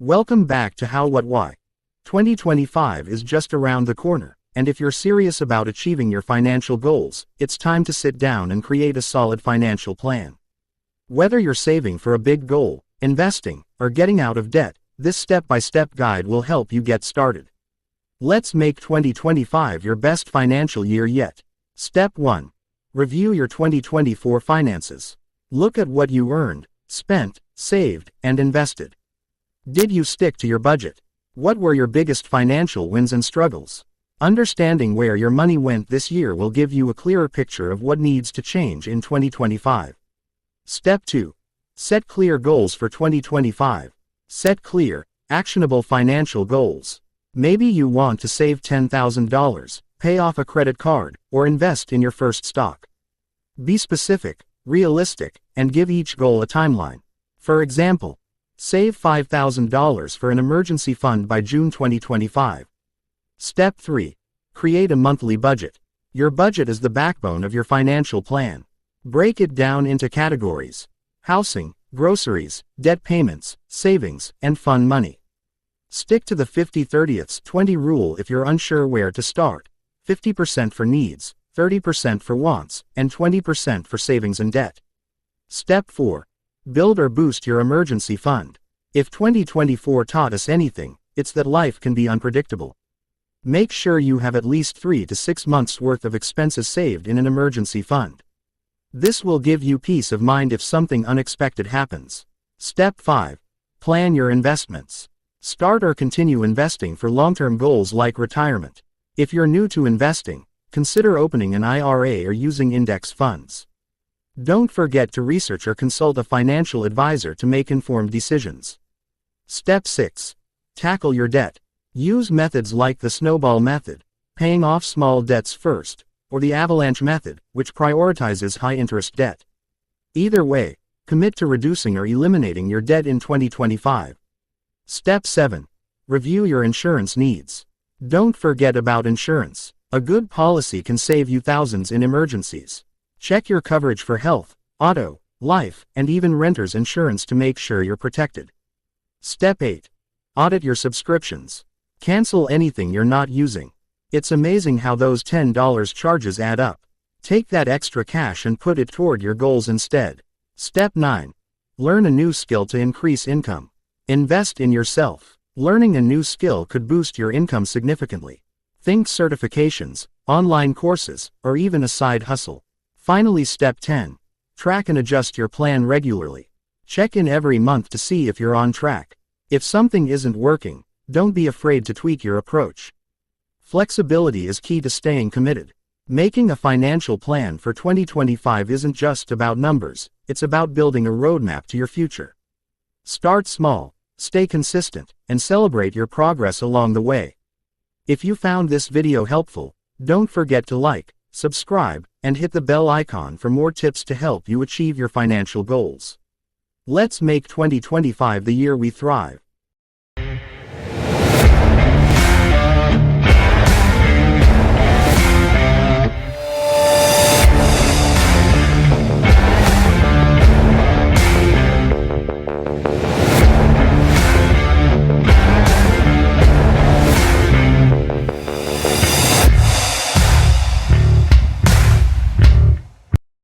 Welcome back to How What Why. 2025 is just around the corner, and if you're serious about achieving your financial goals, it's time to sit down and create a solid financial plan. Whether you're saving for a big goal, investing, or getting out of debt, this step-by-step guide will help you get started. Let's make 2025 your best financial year yet. Step 1. Review your 2024 finances. Look at what you earned, spent, saved, and invested. Did you stick to your budget? What were your biggest financial wins and struggles? Understanding where your money went this year will give you a clearer picture of what needs to change in 2025. Step 2. Set clear goals for 2025. Set clear, actionable financial goals. Maybe you want to save $10,000, pay off a credit card, or invest in your first stock. Be specific, realistic, and give each goal a timeline. For example, save $5,000 for an emergency fund by June 2025. Step 3. Create a monthly budget. Your budget is the backbone of your financial plan. Break it down into categories: housing, groceries, debt payments, savings, and fun money. Stick to the 50-30-20 rule if you're unsure where to start: 50% for needs, 30% for wants, and 20% for savings and debt. Step 4. Build or boost your emergency fund. If 2024 taught us anything, it's that life can be unpredictable. Make sure you have at least 3 to 6 months' worth of expenses saved in an emergency fund. This will give you peace of mind if something unexpected happens. Step 5. Plan your investments. Start or continue investing for long-term goals like retirement. If you're new to investing, consider opening an IRA or using index funds. Don't forget to research or consult a financial advisor to make informed decisions. Step 6. Tackle your debt. Use methods like the snowball method, paying off small debts first, or the avalanche method, which prioritizes high-interest debt. Either way, commit to reducing or eliminating your debt in 2025. Step 7. Review your insurance needs. Don't forget about insurance. A good policy can save you thousands in emergencies. Check your coverage for health, auto, life, and even renter's insurance to make sure you're protected. Step 8. Audit your subscriptions. Cancel anything you're not using. It's amazing how those $10 charges add up. Take that extra cash and put it toward your goals instead. Step 9. Learn a new skill to increase income. Invest in yourself. Learning a new skill could boost your income significantly. Think certifications, online courses, or even a side hustle. Finally, Step 10. Track and adjust your plan regularly. Check in every month to see if you're on track. If something isn't working, don't be afraid to tweak your approach. Flexibility is key to staying committed. Making a financial plan for 2025 isn't just about numbers, it's about building a roadmap to your future. Start small, stay consistent, and celebrate your progress along the way. If you found this video helpful, don't forget to like, subscribe, and hit the bell icon for more tips to help you achieve your financial goals. Let's make 2025 the year we thrive.